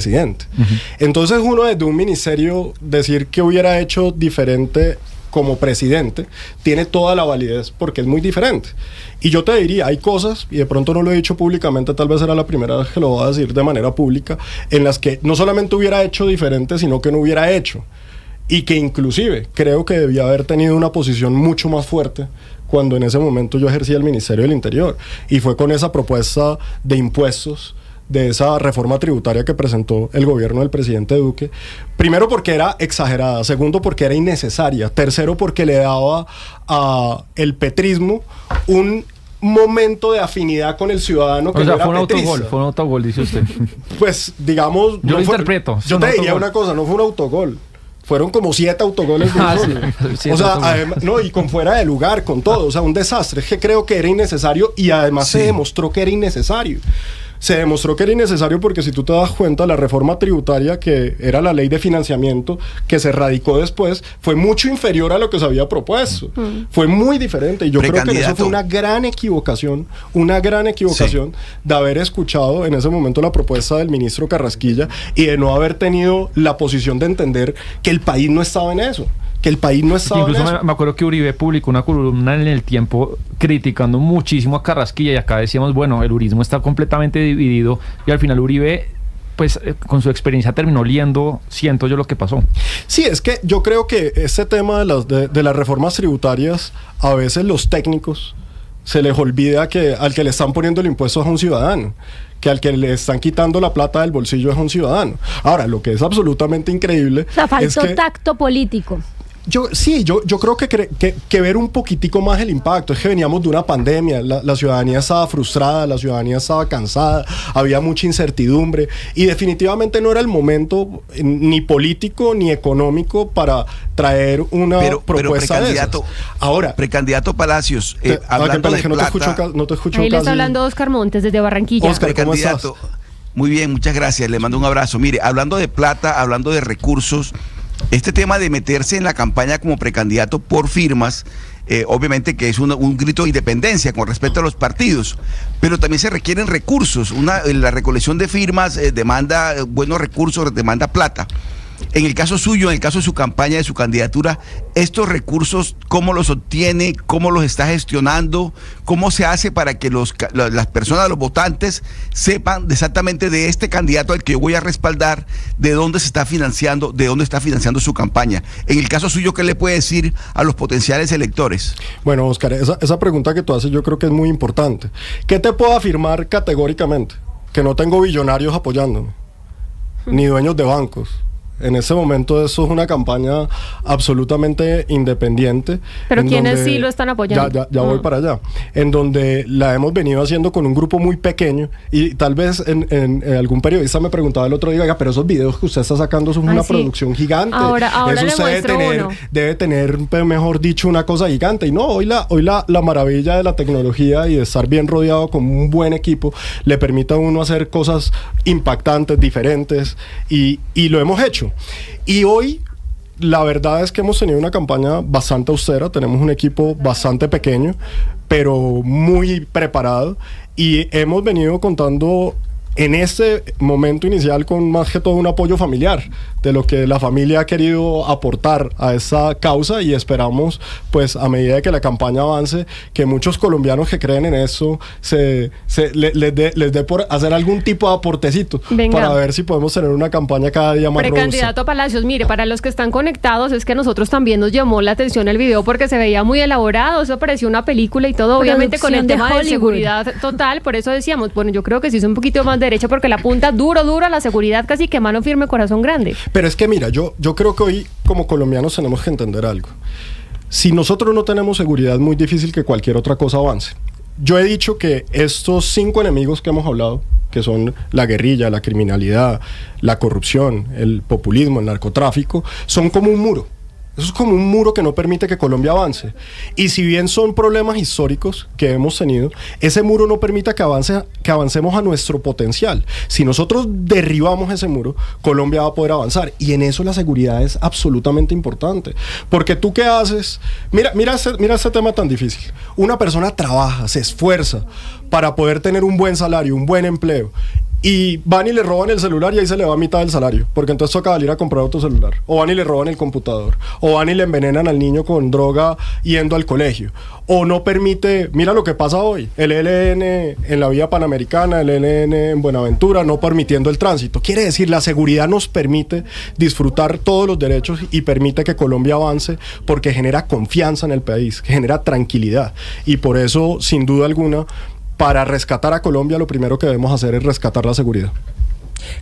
presidente. Entonces uno desde un ministerio decir que hubiera hecho diferente como presidente tiene toda la validez porque es muy diferente. Y yo te diría, hay cosas, y de pronto no lo he dicho públicamente, tal vez era la primera vez que lo voy a decir de manera pública, en las que no solamente hubiera hecho diferente, sino que no hubiera hecho. Y que inclusive creo que debía haber tenido una posición mucho más fuerte cuando en ese momento yo ejercía el Ministerio del Interior. Y fue con esa propuesta de impuestos, de esa reforma tributaria que presentó el gobierno del presidente Duque. Primero porque era exagerada, segundo porque era innecesaria, tercero porque le daba a el petrismo un momento de afinidad con el ciudadano que o sea, no era petrista. Fue un autogol, dice usted. Pues digamos... Yo lo interpreto. Yo te diría una cosa, no fue un autogol. Fueron como 7 autogoles de un solo. Sí, o sea, además, no, y con fuera de lugar, con todo. O sea, un desastre. Es que creo que era innecesario y además se demostró que era innecesario. Se demostró que era innecesario porque si tú te das cuenta, la reforma tributaria, que era la ley de financiamiento, que se radicó después, fue mucho inferior a lo que se había propuesto. Fue muy diferente. Y yo creo que eso fue una gran equivocación de haber escuchado en ese momento la propuesta del ministro Carrasquilla y de no haber tenido la posición de entender que el país no estaba en eso. Que el país no estaba en eso. Incluso me acuerdo que Uribe publicó una columna en El Tiempo criticando muchísimo a Carrasquilla y acá decíamos, bueno, el urismo está completamente dividido y al final Uribe, pues con su experiencia terminó liendo, siento yo, lo que pasó. Sí, es que yo creo que este tema de las reformas tributarias, a veces los técnicos se les olvida que al que le están poniendo el impuesto es a un ciudadano, que al que le están quitando la plata del bolsillo es a un ciudadano. Ahora, lo que es absolutamente increíble... O sea, faltó tacto político. Yo creo que ver un poquitico más el impacto. Es que veníamos de una pandemia, la ciudadanía estaba frustrada, la ciudadanía estaba cansada, había mucha incertidumbre y definitivamente no era el momento ni político ni económico para traer una propuesta de esas. Ahora, precandidato Palacios, hablando de plata... No te escucho. Ahí le está hablando Oscar Montes desde Barranquilla. Oscar, ¿cómo estás? Muy bien, muchas gracias, le mando un abrazo. Mire, hablando de plata, hablando de recursos, este tema de meterse en la campaña como precandidato por firmas, obviamente que es un grito de independencia con respecto a los partidos, pero también se requieren recursos. La recolección de firmas demanda buenos recursos, demanda plata. En el caso suyo, en el caso de su campaña, de su candidatura, estos recursos, ¿cómo los obtiene? ¿Cómo los está gestionando? ¿Cómo se hace para que las personas, los votantes, sepan exactamente de este candidato al que yo voy a respaldar, de dónde se está financiando, de dónde está financiando su campaña? En el caso suyo, ¿qué le puede decir a los potenciales electores? Bueno, Oscar, esa pregunta que tú haces yo creo que es muy importante. ¿Qué te puedo afirmar categóricamente? Que no tengo billonarios apoyándome, ni dueños de bancos. En ese momento eso es una campaña absolutamente independiente. ¿Pero quiénes sí lo están apoyando? Ya voy para allá. En donde la hemos venido haciendo con un grupo muy pequeño y tal vez en algún periodista me preguntaba el otro día, oiga, pero esos videos que usted está sacando son una producción gigante. Ahora eso usted debe tener, mejor dicho, una cosa gigante. Y no, hoy la maravilla de la tecnología y de estar bien rodeado con un buen equipo le permite a uno hacer cosas impactantes, diferentes y lo hemos hecho. Y hoy la verdad es que hemos tenido una campaña bastante austera, tenemos un equipo bastante pequeño, pero muy preparado y hemos venido contando en este momento inicial con más que todo un apoyo familiar de lo que la familia ha querido aportar a esa causa y esperamos pues a medida de que la campaña avance que muchos colombianos que creen en eso les dé por hacer algún tipo de aportecito. Venga. Para ver si podemos tener una campaña cada día más robusta. Precandidato Palacios, mire, para los que están conectados es que a nosotros también nos llamó la atención el video porque se veía muy elaborado, eso parecía una película y todo, obviamente con el tema de seguridad total, por eso decíamos, bueno, yo creo que sí es un poquito más derecha porque la apunta duro a la seguridad, casi que mano firme, corazón grande. Pero es que mira, yo creo que hoy como colombianos tenemos que entender algo. Si nosotros no tenemos seguridad, es muy difícil que cualquier otra cosa avance. Yo he dicho que estos 5 enemigos que hemos hablado, que son la guerrilla, la criminalidad, la corrupción, el populismo, el narcotráfico, son como un muro. Eso es como un muro que no permite que Colombia avance. Y si bien son problemas históricos que hemos tenido, ese muro no permite que avancemos a nuestro potencial. Si nosotros derribamos ese muro, Colombia va a poder avanzar. Y en eso la seguridad es absolutamente importante. Porque tú qué haces... Mira este tema tan difícil. Una persona trabaja, se esfuerza para poder tener un buen salario, un buen empleo. y van y le roban el celular y ahí se le va a mitad del salario, porque entonces toca ir a comprar otro celular, o van y le roban el computador, o van y le envenenan al niño con droga yendo al colegio, o no permite, mira lo que pasa hoy, el ELN en la vía panamericana, el ELN en Buenaventura, no permitiendo el tránsito. Quiere decir, la seguridad nos permite disfrutar todos los derechos y permite que Colombia avance porque genera confianza en el país, genera tranquilidad, y por eso, sin duda alguna, para rescatar a Colombia, lo primero que debemos hacer es rescatar la seguridad.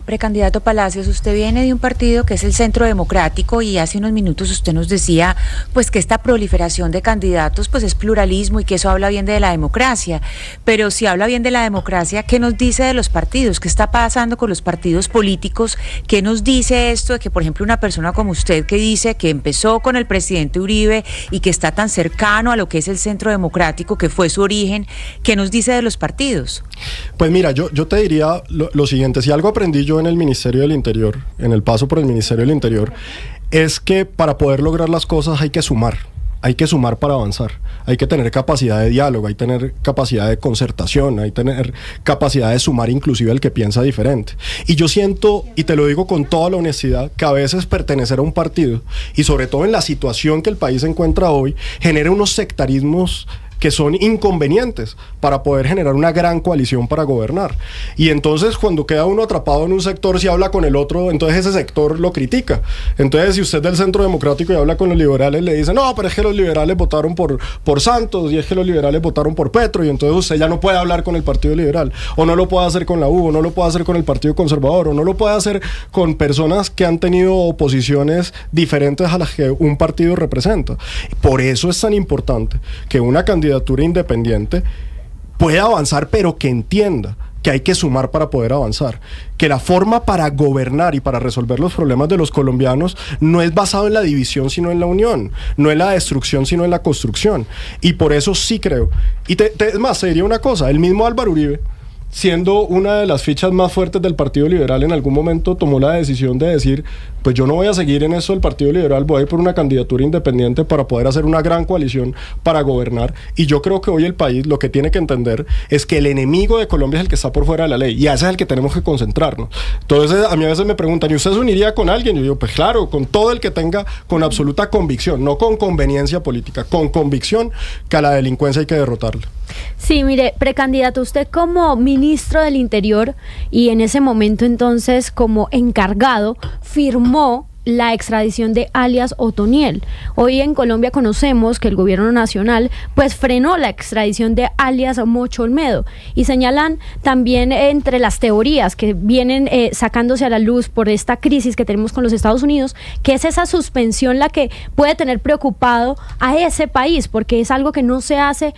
Precandidato Palacios, usted viene de un partido que es el Centro Democrático y hace unos minutos usted nos decía pues que esta proliferación de candidatos pues es pluralismo y que eso habla bien de la democracia, pero si habla bien de la democracia, ¿qué nos dice de los partidos? ¿Qué está pasando con los partidos políticos? ¿Qué nos dice esto de que, por ejemplo, una persona como usted que dice que empezó con el presidente Uribe y que está tan cercano a lo que es el Centro Democrático, que fue su origen, ¿qué nos dice de los partidos? Pues mira, yo te diría lo siguiente, si algo aprendí yo en el Ministerio del Interior, en el paso por el Ministerio del Interior, es que para poder lograr las cosas hay que sumar para avanzar, hay que tener capacidad de diálogo, hay que tener capacidad de concertación, hay que tener capacidad de sumar inclusive al que piensa diferente. Y yo siento, y te lo digo con toda la honestidad, que a veces pertenecer a un partido, y sobre todo en la situación que el país se encuentra hoy, genera unos sectarismos que son inconvenientes para poder generar una gran coalición para gobernar. Y entonces cuando queda uno atrapado en un sector, si habla con el otro, entonces ese sector lo critica. Entonces si usted es del Centro Democrático y habla con los liberales, le dicen, no, pero es que los liberales votaron por Santos, y es que los liberales votaron por Petro, y entonces usted ya no puede hablar con el Partido Liberal, o no lo puede hacer con la U, o no lo puede hacer con el Partido Conservador, o no lo puede hacer con personas que han tenido oposiciones diferentes a las que un partido representa. Por eso es tan importante que una candidatura independiente pueda avanzar, pero que entienda que hay que sumar para poder avanzar, que la forma para gobernar y para resolver los problemas de los colombianos no es basado en la división sino en la unión, no en la destrucción sino en la construcción, y por eso sí creo, y es más, te diría una cosa, el mismo Álvaro Uribe, siendo una de las fichas más fuertes del Partido Liberal, en algún momento tomó la decisión de decir, pues yo no voy a seguir en eso del Partido Liberal, voy a ir por una candidatura independiente para poder hacer una gran coalición para gobernar. Y yo creo que hoy el país lo que tiene que entender es que el enemigo de Colombia es el que está por fuera de la ley, y a ese es el que tenemos que concentrarnos. Entonces a mí a veces me preguntan, ¿y usted se uniría con alguien? Y yo digo, pues claro, con todo el que tenga con absoluta convicción, no con conveniencia política, con convicción que a la delincuencia hay que derrotarla. Sí, mire, precandidato, usted como ministro del Interior y en ese momento entonces como encargado, firmó la extradición de alias Otoniel. Hoy en Colombia conocemos que el gobierno nacional pues frenó la extradición de alias Mocho Olmedo, y señalan también entre las teorías que vienen sacándose a la luz por esta crisis que tenemos con los Estados Unidos, que es esa suspensión la que puede tener preocupado a ese país, porque es algo que no se hace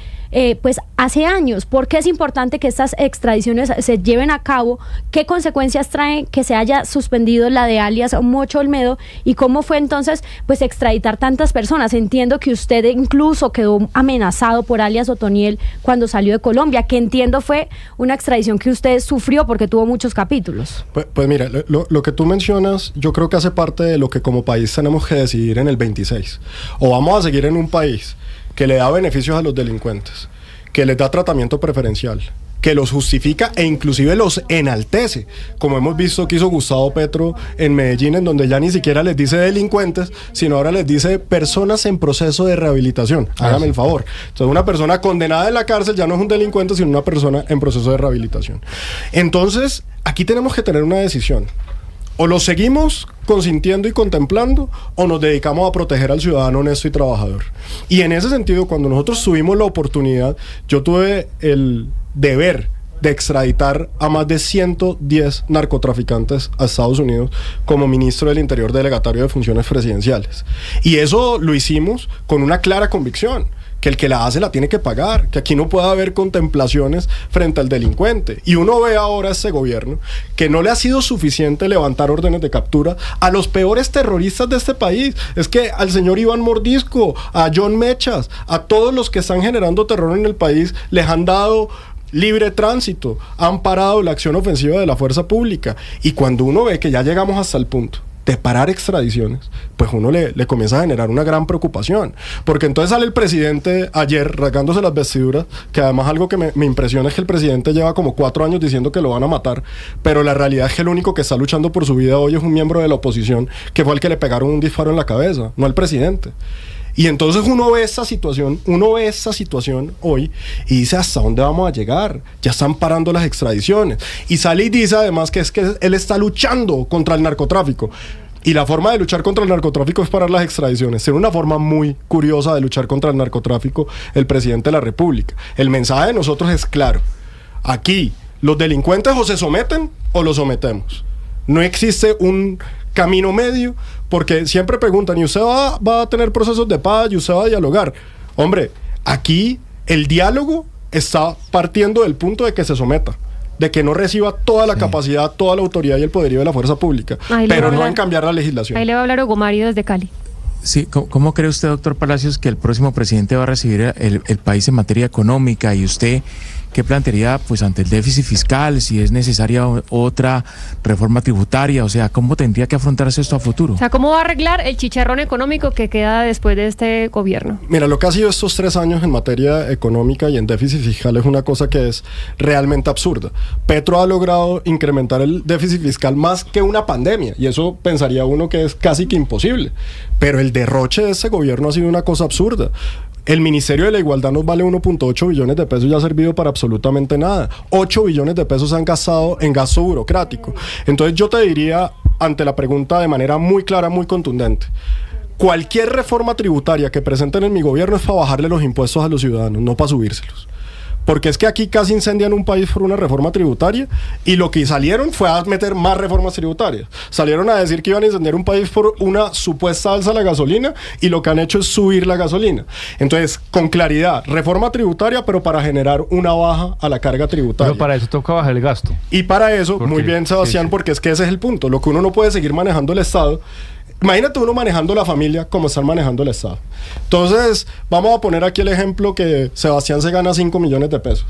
pues hace años. ¿Por qué es importante que estas extradiciones se lleven a cabo? ¿Qué consecuencias trae que se haya suspendido la de alias Mocho Olmedo? ¿Y cómo fue entonces pues extraditar tantas personas? Entiendo que usted incluso quedó amenazado por alias Otoniel cuando salió de Colombia, que entiendo fue una extradición que usted sufrió porque tuvo muchos capítulos. Pues mira, lo que tú mencionas yo creo que hace parte de lo que como país tenemos que decidir en el 26. O vamos a seguir en un país que le da beneficios a los delincuentes, que les da tratamiento preferencial, que los justifica e inclusive los enaltece, como hemos visto que hizo Gustavo Petro en Medellín, en donde ya ni siquiera les dice delincuentes, sino ahora les dice personas en proceso de rehabilitación. Hágame el favor. Entonces una persona condenada en la cárcel ya no es un delincuente, sino una persona en proceso de rehabilitación. Entonces, aquí tenemos que tener una decisión. O lo seguimos consintiendo y contemplando, o nos dedicamos a proteger al ciudadano honesto y trabajador. Y en ese sentido, cuando nosotros tuvimos la oportunidad, yo tuve el deber de extraditar a más de 110 narcotraficantes a Estados Unidos como ministro del Interior delegatario de funciones presidenciales. Y eso lo hicimos con una clara convicción, que el que la hace la tiene que pagar, que aquí no puede haber contemplaciones frente al delincuente. Y uno ve ahora a este gobierno que no le ha sido suficiente levantar órdenes de captura a los peores terroristas de este país. Es que al señor Iván Mordisco, a John Mechas, a todos los que están generando terror en el país, les han dado libre tránsito, han parado la acción ofensiva de la fuerza pública. Y cuando uno ve que ya llegamos hasta el punto de parar extradiciones, pues uno le comienza a generar una gran preocupación. Porque entonces sale el presidente ayer rasgándose las vestiduras, que además algo que me impresiona es que el presidente lleva como 4 años diciendo que lo van a matar, pero la realidad es que el único que está luchando por su vida hoy es un miembro de la oposición, que fue el que le pegaron un disparo en la cabeza, no al presidente. Y entonces uno ve esa situación hoy y dice, ¿hasta dónde vamos a llegar? Ya están parando las extradiciones. Y sale y dice además que es que él está luchando contra el narcotráfico. Y la forma de luchar contra el narcotráfico es parar las extradiciones. Tiene una forma muy curiosa de luchar contra el narcotráfico el presidente de la República. El mensaje de nosotros es claro. Aquí, los delincuentes o se someten o los sometemos. No existe un camino medio, porque siempre preguntan, ¿y usted va a tener procesos de paz? ¿Y usted va a dialogar? Hombre, aquí el diálogo está partiendo del punto de que se someta, de que no reciba toda la capacidad, toda la autoridad y el poderío de la fuerza pública, pero no en cambiar la legislación. Ahí le va a hablar Hugo Mario desde Cali. Sí, ¿cómo cree usted, doctor Palacios, que el próximo presidente va a recibir el país en materia económica? Y usted, ¿qué plantearía pues ante el déficit fiscal, si es necesaria otra reforma tributaria? O sea, ¿cómo tendría que afrontarse esto a futuro? O sea, ¿cómo va a arreglar el chicharrón económico que queda después de este gobierno? Mira, lo que ha sido estos 3 años en materia económica y en déficit fiscal es una cosa que es realmente absurda. Petro ha logrado incrementar el déficit fiscal más que una pandemia, y eso pensaría uno que es casi que imposible. Pero el derroche de ese gobierno ha sido una cosa absurda. El Ministerio de la Igualdad nos vale 1.8 billones de pesos y ha servido para absolutamente nada. 8 billones de pesos se han gastado en gasto burocrático. Entonces yo te diría, ante la pregunta de manera muy clara, muy contundente, cualquier reforma tributaria que presenten en mi gobierno es para bajarle los impuestos a los ciudadanos, no para subírselos. Porque es que aquí casi incendian un país por una reforma tributaria y lo que salieron fue a meter más reformas tributarias. Salieron a decir que iban a incendiar un país por una supuesta alza a la gasolina y lo que han hecho es subir la gasolina. Entonces, con claridad, reforma tributaria, pero para generar una baja a la carga tributaria. Pero para eso toca bajar el gasto. Y para eso, muy bien, Sebastián, porque es que ese es el punto. Lo que uno no puede seguir manejando el Estado. Imagínate uno manejando la familia como están manejando el Estado. Entonces, vamos a poner aquí el ejemplo que Sebastián se gana 5 millones de pesos.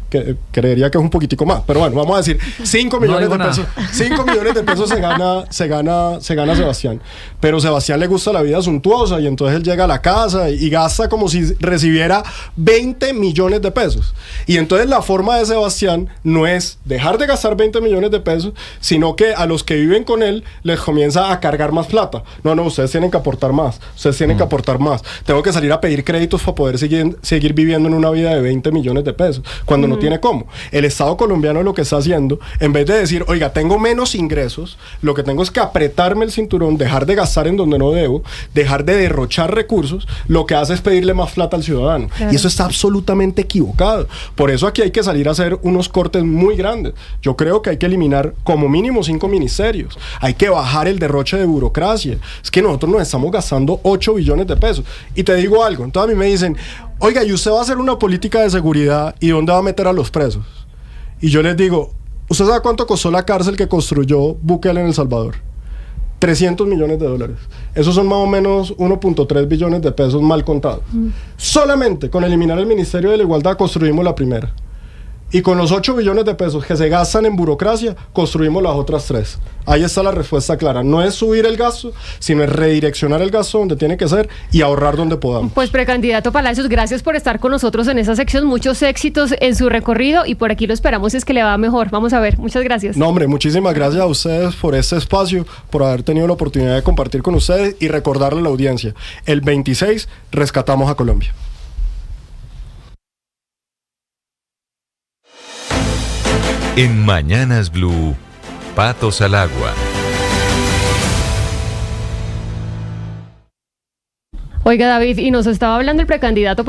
Que creería que es un poquitico más, pero bueno, vamos a decir 5 millones de pesos. 5 millones de pesos se gana Sebastián. Pero Sebastián le gusta la vida suntuosa y entonces él llega a la casa y gasta como si recibiera 20 millones de pesos. Y entonces la forma de Sebastián no es dejar de gastar 20 millones de pesos, sino que a los que viven con él les comienza a cargar más plata. No, ustedes tienen que aportar más. Ustedes tienen que aportar más. Tengo que salir a pedir créditos para poder seguir viviendo en una vida de 20 millones de pesos, cuando no tiene cómo. El Estado colombiano lo que está haciendo, en vez de decir, oiga, tengo menos ingresos, lo que tengo es que apretarme el cinturón, dejar de gastar en donde no debo, dejar de derrochar recursos, lo que hace es pedirle más plata al ciudadano. Claro. Y eso está absolutamente equivocado. Por eso aquí hay que salir a hacer unos cortes muy grandes. Yo creo que hay que eliminar como mínimo 5 ministerios. Hay que bajar el derroche de burocracia. Es que nosotros nos estamos gastando 8 billones de pesos. Y te digo algo, entonces a mí me dicen, oiga, ¿y usted va a hacer una política de seguridad y dónde va a meter a los presos? Y yo les digo, ¿usted sabe cuánto costó la cárcel que construyó Bukele en El Salvador? 300 millones de dólares. Esos son más o menos 1.3 billones de pesos mal contados. Solamente con eliminar el Ministerio de la Igualdad construimos la primera. Y con los 8 billones de pesos que se gastan en burocracia, construimos las otras 3. Ahí está la respuesta clara. No es subir el gasto, sino es redireccionar el gasto donde tiene que ser y ahorrar donde podamos. Pues, precandidato Palacios, gracias por estar con nosotros en esa sección. Muchos éxitos en su recorrido y por aquí lo esperamos, es que le va mejor. Vamos a ver. Muchas gracias. No, hombre, muchísimas gracias a ustedes por este espacio, por haber tenido la oportunidad de compartir con ustedes y recordarle a la audiencia. El 26 rescatamos a Colombia. En Mañanas Blue, Patos al Agua. Oiga, David, y nos estaba hablando el precandidato, pues